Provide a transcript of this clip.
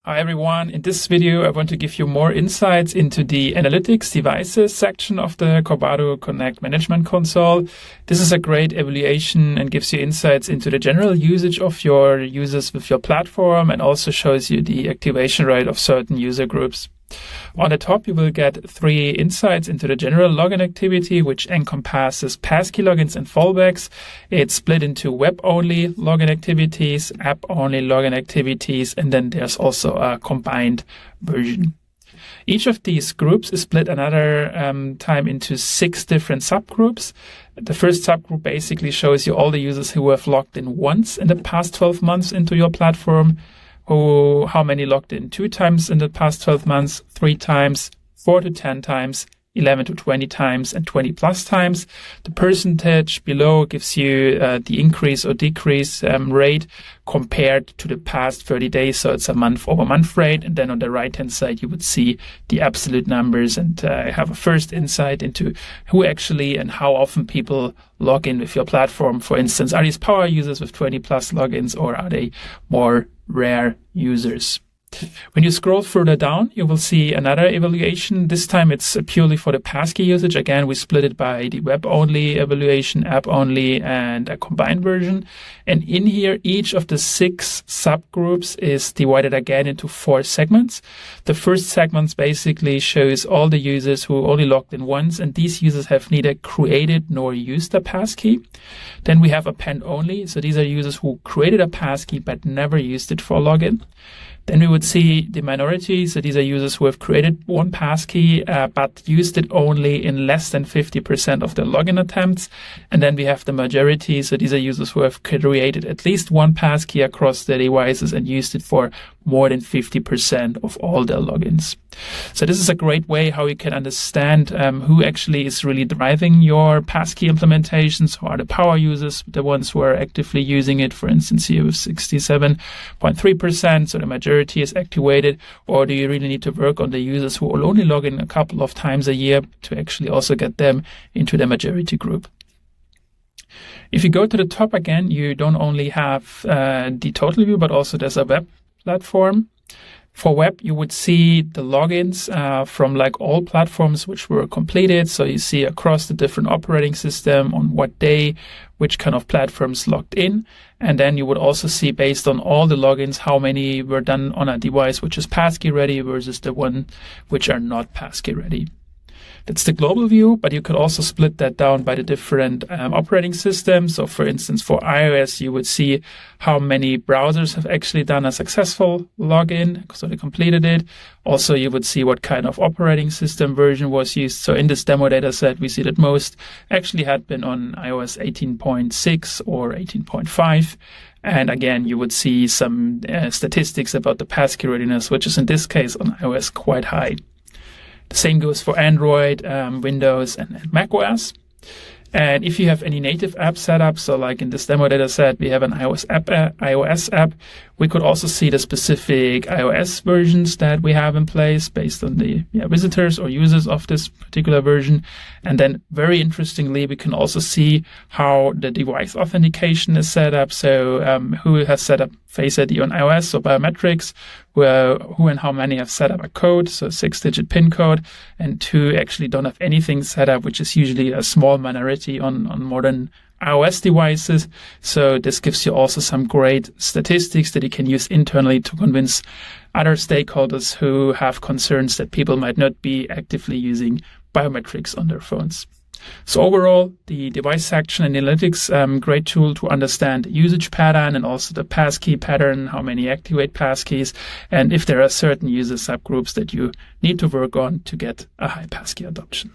Hi everyone, in this video I want to give you more insights into the Analytics Devices section of the Corbado Connect Management Console. This is a great evaluation and gives you insights into the general usage of your users with your platform and also shows you the activation rate of certain user groups. On the top, you will get 3 insights into the general login activity, which encompasses Passkey logins and fallbacks. It's split into web-only login activities, app-only login activities, and then there's also a combined version. Each of these groups is split another time into 6 different subgroups. The first subgroup basically shows you all the users who have logged in once in the past 12 months into your platform. How many logged in 2 times in the past 12 months, 3 times, 4 to 10 times, 11 to 20 times, and 20 plus times. The percentage below gives you the increase or decrease rate compared to the past 30 days. So it's a month-over-month rate. And then on the right-hand side, you would see the absolute numbers and have a first insight into who actually and how often people log in with your platform. For instance, are these power users with 20 plus logins, or are they more rare users? When you scroll further down, you will see another evaluation. This time it's purely for the Passkey usage. Again, we split it by the web-only evaluation, app-only, and a combined version. And in here, each of the 6 subgroups is divided again into 4 segments. The first segment basically shows all the users who only logged in once, and these users have neither created nor used a Passkey. Then we have append only. So these are users who created a Passkey but never used it for login. Then we would see the minority. So these are users who have created one Passkey, but used it only in less than 50% of their login attempts. And then we have the majority. So these are users who have created at least one Passkey across their devices and used it for more than 50% of all their logins. So this is a great way how you can understand who actually is really driving your Passkey implementations. Who are the power users, the ones who are actively using it, for instance, here with 67.3%. So the majority is activated. Or do you really need to work on the users who will only log in a couple of times a year to actually also get them into the majority group? If you go to the top again, you don't only have the total view, but also there's a web platform. For web, you would see the logins from like all platforms which were completed. So you see across the different operating system on what day, which kind of platforms logged in. And then you would also see based on all the logins, how many were done on a device which is Passkey ready versus the one which are not Passkey ready. That's the global view, but you could also split that down by the different operating systems. So for instance, for iOS, you would see how many browsers have actually done a successful login, so they completed it. Also, you would see what kind of operating system version was used. So in this demo data set, we see that most actually had been on iOS 18.6 or 18.5. And again, you would see some statistics about the Passkey readiness, which is in this case on iOS quite high. The same goes for Android, Windows, and macOS. And if you have any native app set up, so like in this demo data set, we have an iOS app, we could also see the specific iOS versions that we have in place based on the visitors or users of this particular version. And then very interestingly, we can also see how the device authentication is set up. So who has set up FaceID on iOS or Biometrics, who and how many have set up a code, so 6-digit PIN code, and who actually don't have anything set up, which is usually a small minority on modern iOS devices. So this gives you also some great statistics that you can use internally to convince other stakeholders who have concerns that people might not be actively using biometrics on their phones. So overall, the device section and analytics, great tool to understand the usage pattern and also the Passkey pattern, how many activate Passkeys, and if there are certain user subgroups that you need to work on to get a high Passkey adoption.